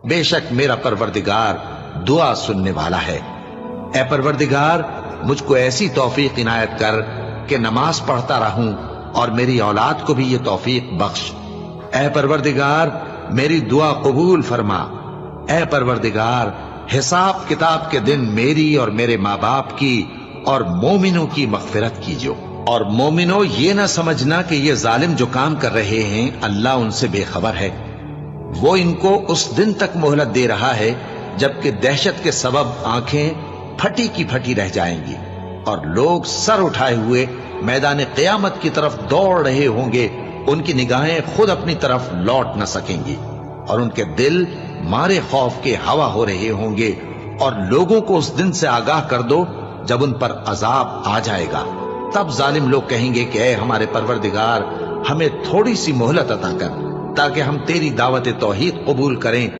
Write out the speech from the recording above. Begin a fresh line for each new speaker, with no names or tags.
बेशक मेरा परवरदिगार दुआ सुनने वाला है। ए परवरदिगार, मुझको ऐसी तौफीक इनायत कर कि नमाज पढ़ता रहूं और मेरी औलाद को भी ये तौफीक बख्श। ए परवरदिगार, मेरी दुआ कबूल फरमा। ए परवरदिगार, हिसाब किताब के दिन मेरी और मेरे माँ बाप की और मोमिनों की मगफिरत कीजिए। और मोमिनो, ये ना समझना कि ये जालिम जो काम कर रहे हैं अल्लाह उनसे बेखबर है। वो इनको उस दिन तक मोहलत दे रहा है जबकि दहशत के सबब आंखें फटी की फटी रह जाएंगी और लोग सर उठाए हुए मैदान क़यामत की तरफ दौड़ रहे होंगे। उनकी निगाहें खुद अपनी तरफ लौट न सकेंगी और उनके दिल मारे खौफ के हवा हो रहे होंगे। और लोगों को उस दिन से आगाह कर दो जब उन पर अजाब आ जाएगा। तब जालिम लोग कहेंगे कि ऐ हमारे परवरदिगार, हमें थोड़ी सी मोहलत अता कर ताकि हम तेरी दावत तौहीद कबूल करें